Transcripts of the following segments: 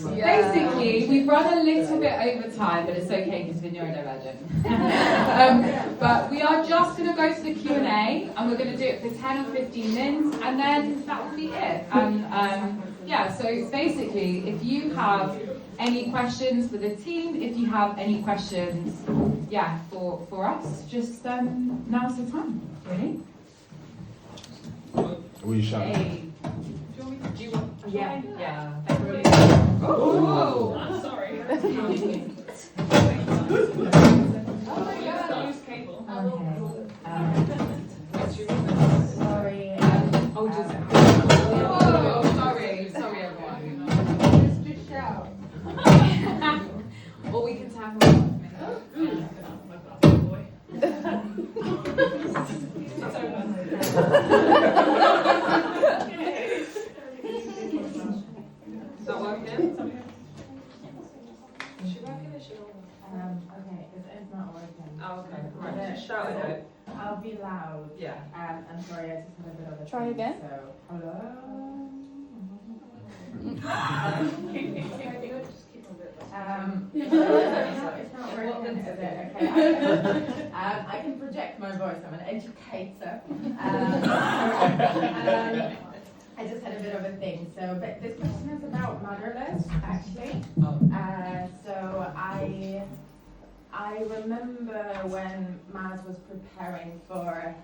Basically, we've run a little bit over time, but it's okay because we're neurodivergent. But we are just going to go to the Q&A, and we're going to do it for 10 or 15 minutes, and then that will be it. And yeah, so basically, if you have any questions for the team, if you have any questions, yeah, for us, just now's the time, really. Will you shout? Hey. Do you want? Yeah. Oh, I'm sorry. Oh my god, I use cable. Sorry. Oh, just. Oh, sorry, everyone. Just shout. Or we can tap Is that working? Okay, it's not working. Oh, okay. Right, just shout it out. I'll be loud. Yeah. I'm sorry, I just had a bit of a Try thing, again. So, hello? It's not working, is it? Okay. I can project my voice. I'm an educator. I just had a bit of a thing. So, but this question is about motherless, actually. So I remember when Maz was preparing for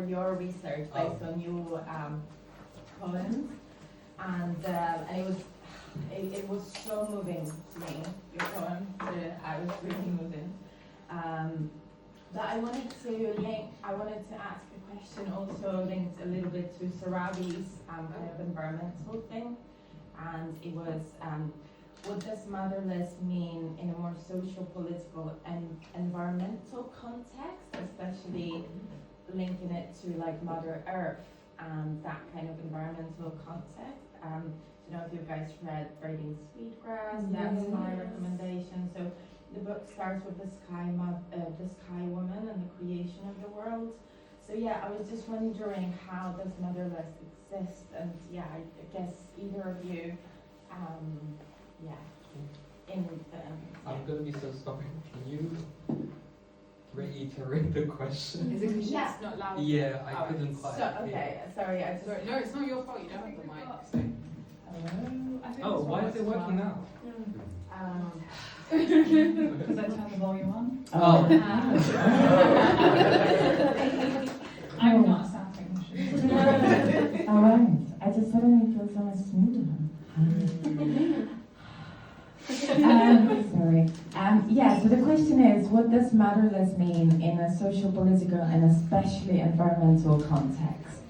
your research based on your poems, and it was so moving to me. Your poem, I was really moving. But I wanted to ask a question also linked a little bit to Sarabi's kind of environmental thing, and it was. What does motherless mean in a more social, political, and environmental context, especially linking it to like Mother Earth and that kind of environmental context? You know, if you guys read Braiding Sweetgrass, that's my recommendation. So the book starts with the sky woman and the creation of the world. So yeah, I was just wondering, how does motherless exist? And yeah, I guess either of you. I'm gonna be so sorry. Can you reiterate the question? Is it because Yeah. it's not loud? Yeah, I couldn't quite. So, okay, sorry, I just. Sorry, no, it's not your fault. You don't have the mic. So. Oh, why is it working now? Because I turned the volume on. Oh. I'm not a sound technician. Alright, I just suddenly feel so much smoother. Sorry. Yeah, so the question is, what does motherless mean in a social, political, and especially environmental context?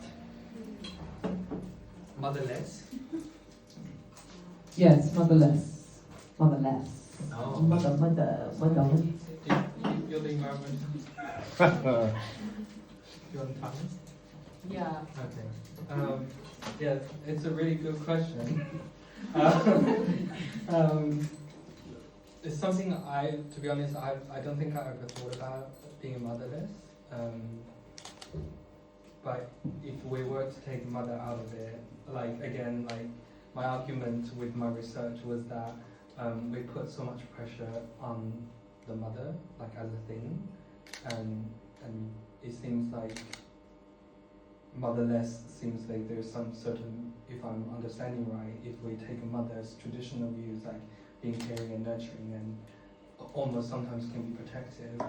Motherless? Yes, motherless. Motherless. Oh. Mother. You're the environment. You're on time? Yeah. Okay. Yeah, it's a really good question. It's something to be honest, I don't think I ever thought about being motherless. But if we were to take mother out of it, like my argument with my research was that we put so much pressure on the mother, like as a thing, and it seems like motherless seems like there's some certain, if I'm understanding right, if we take a mother's traditional views like being caring and nurturing and almost sometimes can be protective,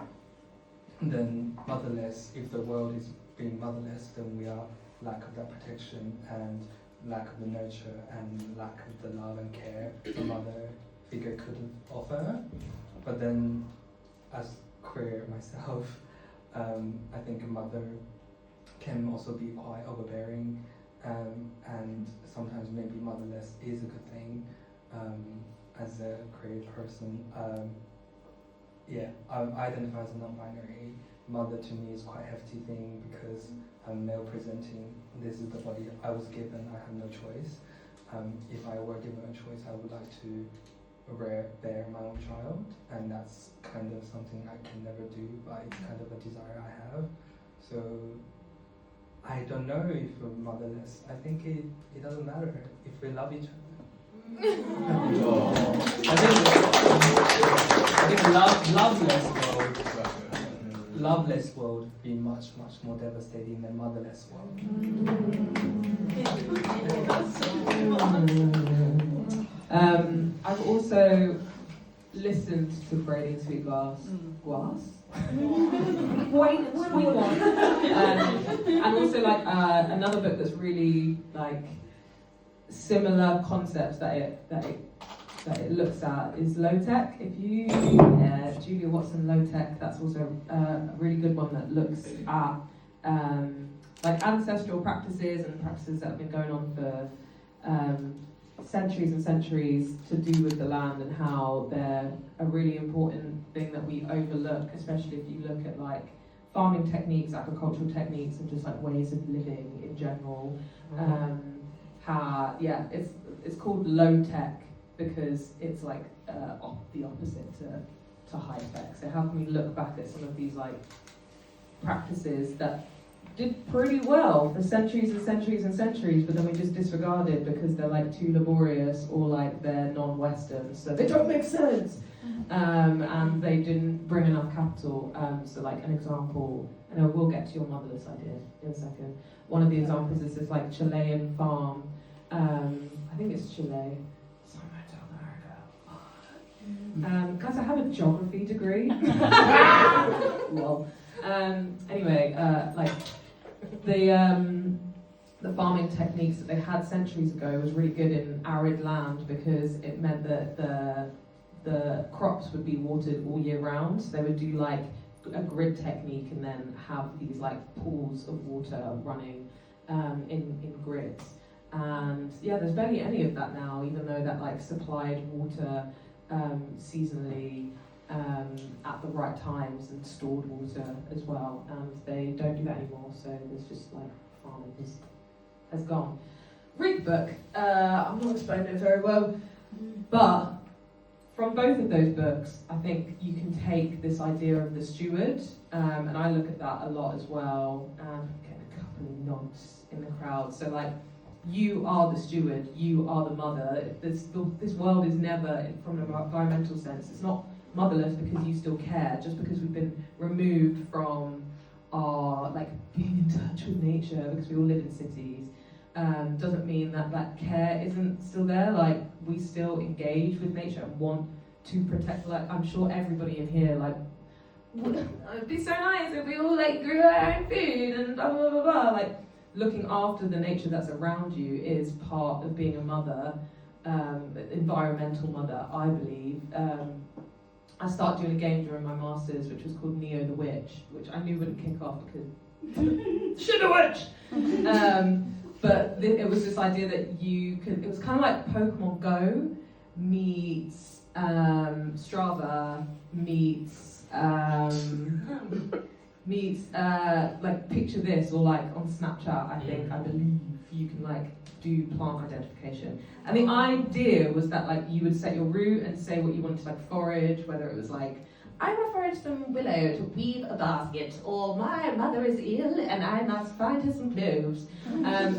then motherless, if the world is being motherless, then we are lack of that protection and lack of the nurture and lack of the love and care the mother figure could offer. But then as queer myself, I think a mother can also be quite overbearing, and sometimes maybe motherless is a good thing. As a queer person, I identify as a non-binary. Mother to me is quite a hefty thing because I'm male presenting. This is the body I was given. I have no choice. If I were given a choice, I would like to bear my own child, and that's kind of something I can never do, but it's kind of a desire I have. So I don't know if we're motherless. I think it doesn't matter if we love each other. godless world be much, much more devastating than motherless world. I've also listened to Braiding Sweetgrass. Sweetgrass. And also like another book that's really like similar concepts that it looks at is Low Tech. If you Julia Watson Low Tech, that's also a really good one that looks at like ancestral practices and practices that have been going on for centuries and centuries to do with the land, and how they're a really important thing that we overlook, especially if you look at like farming techniques, agricultural techniques, and just like ways of living in general. It's called low tech because it's like the opposite to high tech. So how can we look back at some of these like practices that did pretty well for centuries and centuries and centuries, but then we just disregarded because they're like too laborious or like they're non-Western, so they don't make sense. And they didn't bring enough capital. So like an example, and I will get to your motherless idea in a second. One of the examples is this like Chilean farm. I think it's Chile, somewhere in South America. Guys, I have a geography degree. Well, anyway, like the farming techniques that they had centuries ago was really good in arid land because it meant that the crops would be watered all year round. So they would do like a grid technique and then have these like pools of water running in grids. And yeah, there's barely any of that now, even though that like supplied water seasonally at the right times and stored water as well. And they don't do that anymore, so there's just like farming has gone. Read the book. I'm not explaining it very well, but from both of those books, I think you can take this idea of the steward, and I look at that a lot as well. Getting a couple of nods in the crowd. So like, you are the steward, you are the mother. This world is never, from an environmental sense, it's not motherless because you still care. Just because we've been removed from our like being in touch with nature because we all live in cities, doesn't mean that that care isn't still there. Like, we still engage with nature and want to protect. Like, I'm sure everybody in here, like, it'd be so nice if we all like grew our own food and blah blah blah blah. Like, looking after the nature that's around you is part of being a mother, environmental mother, I believe. I started doing a game during my masters, which was called Neo the Witch, which I knew wouldn't kick off because she's a witch. But it was this idea that you could. It was kind of like Pokemon Go meets Strava meets like picture this, or like on Snapchat, I believe you can like do plant identification. And the idea was that like you would set your route and say what you wanted to like forage, whether it was like, I will forage some willow to weave a basket, or my mother is ill and I must find her some cloves.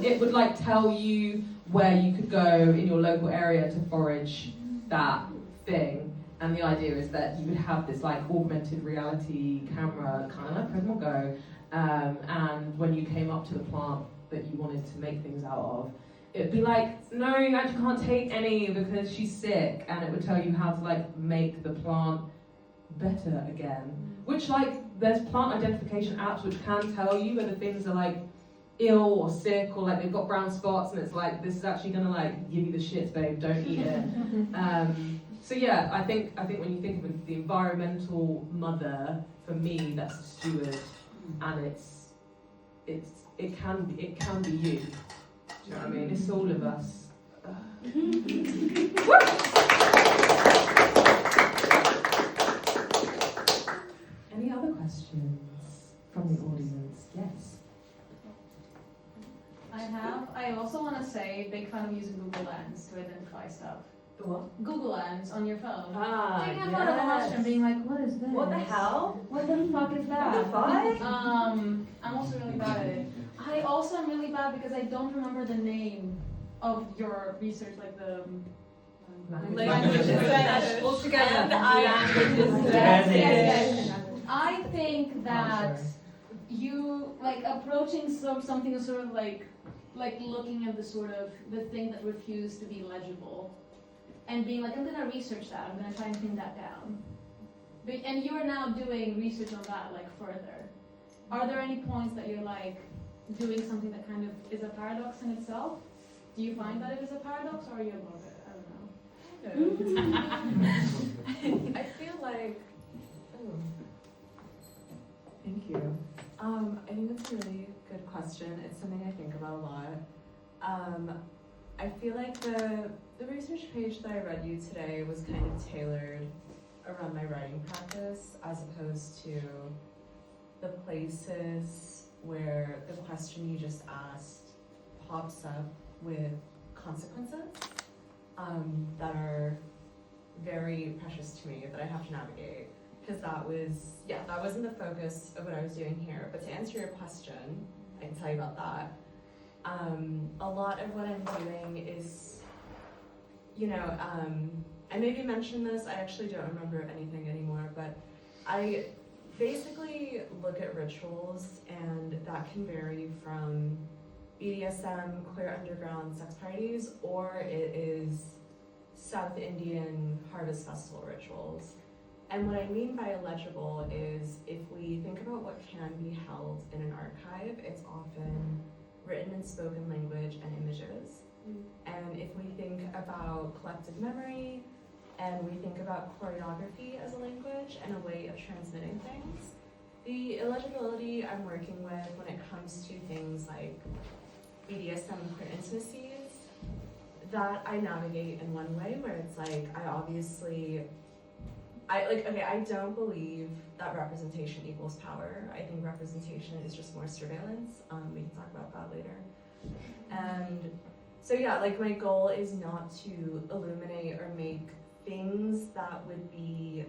It would like tell you where you could go in your local area to forage that thing. And the idea is that you would have this like augmented reality camera, kind of like Pokemon Go, and when you came up to the plant that you wanted to make things out of, it'd be like, no, you actually can't take any because she's sick, and it would tell you how to like make the plant better again. Which like, there's plant identification apps which can tell you whether things are like ill or sick, or like they've got brown spots, and it's like, this is actually gonna like give you the shits, babe, don't eat it. So yeah, I think when you think of the environmental mother, for me, that's the steward, and it can be you. Do you know what I mean? It's all of us. Any other questions from the audience? Yes. I also want to say, big fan of using Google Lens to identify stuff. The what? Google Lens on your phone. Taking a photo of a watch and being like, what is this? What the hell? What the fuck is that? What the fuck? I'm also really bad at it. I also am really bad because I don't remember the name of your research, like the Languages. All together. Languages. Yes. I think think that you like approaching something sort of like looking at the thing that refused to be legible, and being like, I'm gonna research that. I'm gonna try and pin that down. And you are now doing research on that like further. Are there any points that you're like doing something that kind of is a paradox in itself? Do you find that it is a paradox, or are you above it? I don't know. I feel like, thank you. I think that's a really good question. It's something I think about a lot. I feel like the research page that I read you today was kind of tailored around my writing practice, as opposed to the places where the question you just asked pops up with consequences that are very precious to me, that I have to navigate. Because that wasn't the focus of what I was doing here. But to answer your question, I can tell you about that. A lot of what I'm doing is, I maybe mentioned this, I actually don't remember anything anymore, but I basically look at rituals, and that can vary from BDSM, queer underground sex parties, or it is South Indian harvest festival rituals. And what I mean by illegible is, if we think about what can be held in an archive, it's often written in spoken language and images. And if we think about collective memory, and we think about choreography as a language and a way of transmitting things, the illegibility I'm working with when it comes to things like BDSM and queer intimacies, that I navigate in one way, where it's like, I don't believe that representation equals power. I think representation is just more surveillance. We can talk about that later. And so yeah, like my goal is not to illuminate or make things that would be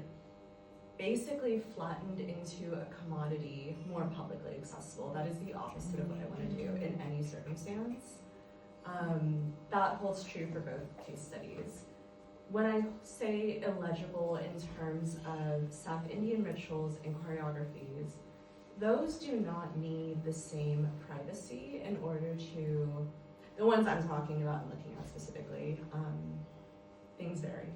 basically flattened into a commodity more publicly accessible. That is the opposite of what I want to do in any circumstance. That holds true for both case studies. When I say illegible in terms of South Indian rituals and choreographies, those do not need the same privacy in order to, the ones I'm talking about and looking at specifically, things vary.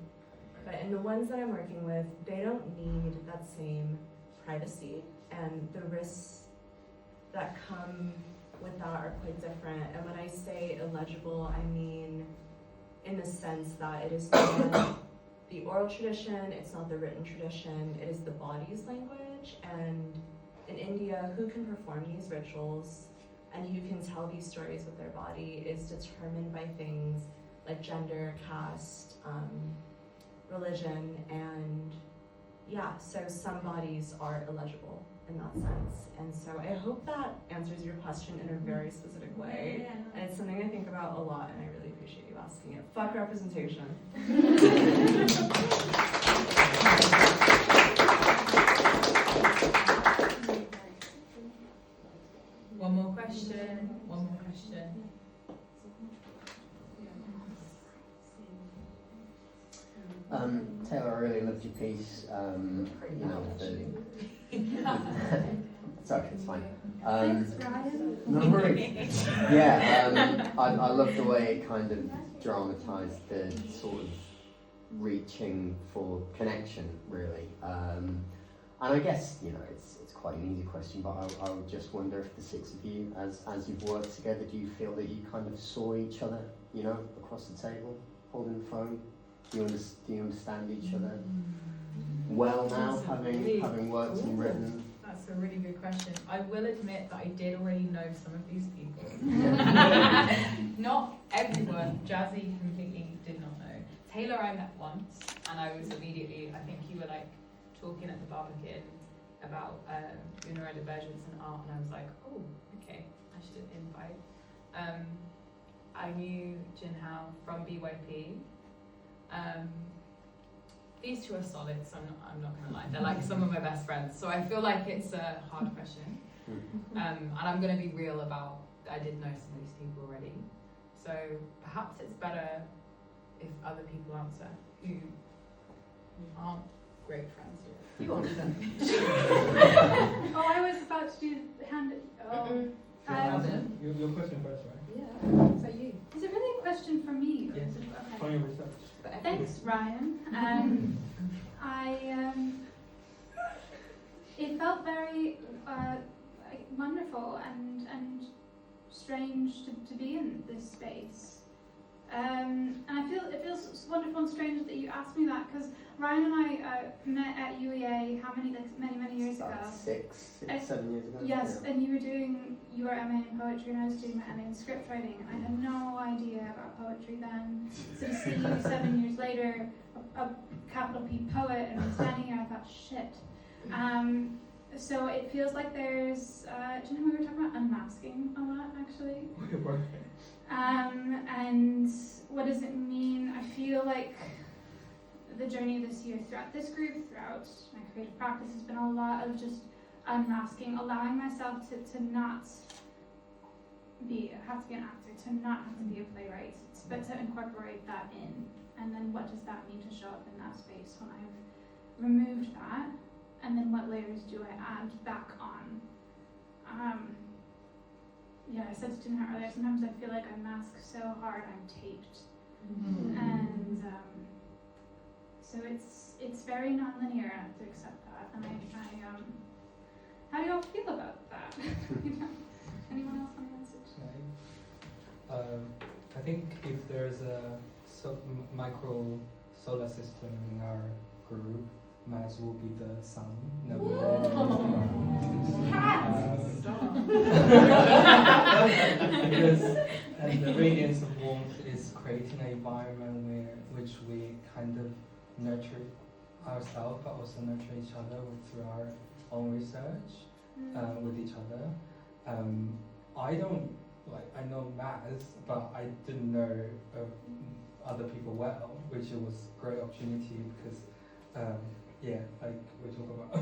But in the ones that I'm working with, they don't need that same privacy, and the risks that come with that are quite different. And when I say illegible, I mean in the sense that it is not the oral tradition, it's not the written tradition, it is the body's language. And in India, who can perform these rituals and who can tell these stories with their body is determined by things like gender, caste, religion, and yeah, so some bodies are illegible in that sense. And so I hope that answers your question in a very specific way. And it's something I think about a lot, and I really appreciate you asking it. Fuck representation. One more question. Taylor, I really loved your piece. Sorry, it's fine. Thanks, Ryan. No worries. Yeah, I love the way it kind of dramatized the sort of reaching for connection, really. And I guess, it's quite an easy question, but I would just wonder if the six of you, as you've worked together, do you feel that you kind of saw each other, across the table, holding the phone? Do you understand each other well now, having worked and written? That's a really good question. I will admit that I did already know some of these people. Not everyone. Jazzy completely did not know. Taylor I met once, and I was immediately, I think you were like talking at the Barbican about your neurodivergence and art, and I was like, oh, okay, I should invite. I knew Jinhao from BYP. These two are solid, so I'm not gonna lie. They're like some of my best friends. So I feel like it's a hard question. And I'm gonna be real about, I did know some of these people already. So perhaps it's better if other people answer who aren't great friends here. You won't do that. Oh, I was about to do hand. Oh. Your question first, right? Yeah. So you. Is it really a question for me? or Yes. is it- Okay. From your research. Thanks, Ryan. It felt very like wonderful and strange to be in this space. And it feels wonderful and strange that you asked me that, because Ryan and I met at UEA many years ago. About 6, I- 7 years ago. Yes, Yeah. and you were doing your MA in poetry and I was doing my MA in script writing, and I had no idea about poetry then. So to see you 7 years later, a capital P poet, and I'm standing here, I thought, shit. So it feels like there's, do you know we were talking about unmasking a lot actually? And what does it mean? I feel like the journey this year throughout this group, throughout my creative practice, has been a lot of just unmasking, allowing myself to not have to be an actor, to not have to be a playwright, but to incorporate that in. And then what does that mean to show up in that space when I've removed that? And then what layers do I add back on? Yeah, I said to Tina earlier, sometimes I feel like I mask so hard I'm taped. And so it's very non-linear, I have to accept that. And how do y'all feel about that? Anyone else want to answer? I think if there's a micro solar system in our group, Maz will be the sun. No, because the radiance of warmth is creating an environment which we kind of nurture ourselves, but also nurture each other through our own research with each other. I know Maz, but I didn't know other people well, which was a great opportunity because, like we talk about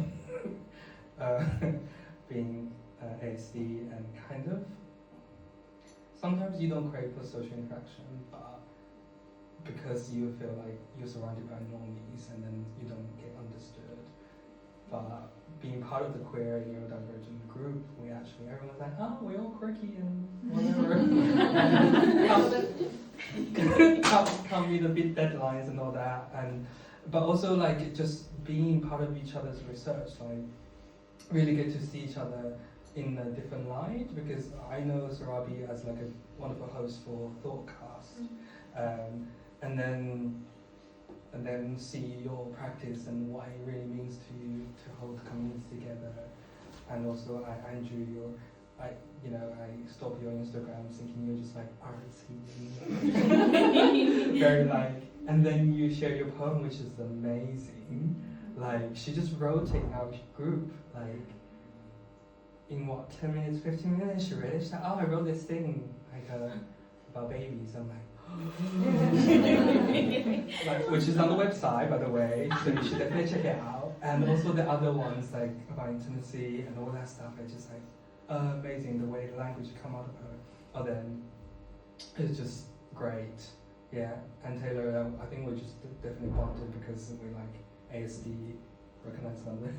being ASD and kind of, sometimes you don't crave for social interaction, but because you feel like you're surrounded by normies and then you don't get understood. But being part of the queer and neurodivergent group, everyone's like, oh, we're all quirky and whatever. Can't meet the big deadlines and all that. But also like just being part of each other's research, like really get to see each other in a different light, because I know Sarabi as like a wonderful host for Thoughtcast, and then see your practice and what it really means to you to hold the community together. And also, Andrew, I stalk your Instagram thinking you're just like artsy, very like, and then you share your poem, which is amazing. Like she just rotated our group, like in 10 minutes, 15 minutes, she read it. She's like, oh, I wrote this thing like about babies. I'm like. Which is on the website, by the way, so you should definitely check it out. And also the other ones like about intimacy and all that stuff are just like amazing. The way the language come out of her, then it's just great. Yeah, and Taylor, I think we're just definitely bonded because we like ASD, recognize number.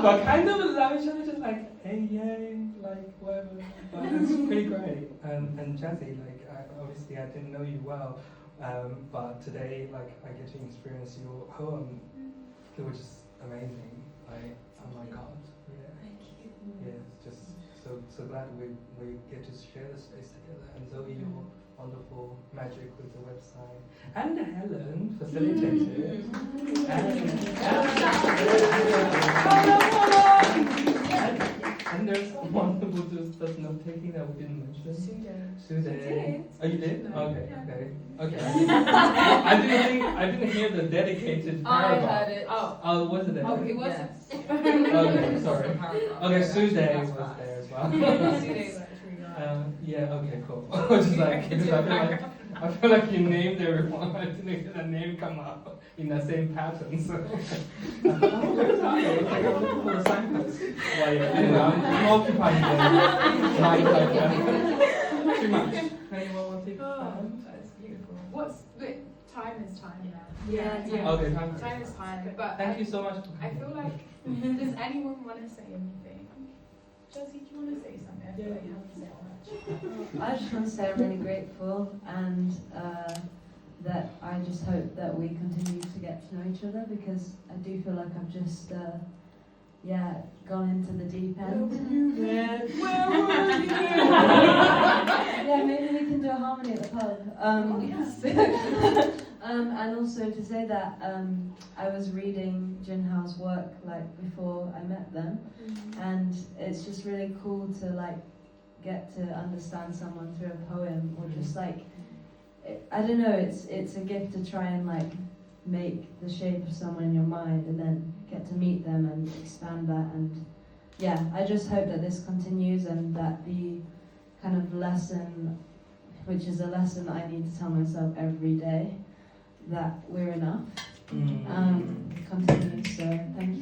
But kind of love each other, just like hey yay, like whatever. But it's pretty great. And Jazzy, like obviously I didn't know you well, but today like I get to experience your poem, which is amazing. Like oh my god, yeah. Thank you. Yeah, it's just so glad we get to share the space together. And Zoe, your wonderful magic with the website, and Helen facilitated. And there's one who does note taking that we didn't mention. Sudan. Oh, you did? Okay. I didn't hear the dedicated paragraph. I heard it. Oh, was it there? Oh, it was. Yes. Okay, sorry. Okay, Sudan was there as well. Yeah, okay, cool. I was just like, because I feel like you named everyone. I didn't hear the name come up in the same pattern. So where's that? It's like I'm looking for the signpost. Well, yeah, anyway, I'm occupied the night like too much. Anyone want to take That's beautiful. What's the time Yeah, Okay, time. Time is fine. But Thank you so much. I feel like, does anyone want to say anything? Josie, do you want to say something? I feel like you haven't said much. I just want to say I'm really grateful and that I just hope that we continue to get to know each other because I do feel like I've just gone into the deep end. Yeah, maybe we can do a harmony at the pub. And also to say that I was reading Junhao's work like before I met them, and it's just really cool to like get to understand someone through a poem or just like I don't know. It's a gift to try and like make the shape of someone in your mind and then get to meet them and expand that. And yeah, I just hope that this continues and that the kind of lesson, which is a lesson that I need to tell myself every day, that we're enough, continues. So thank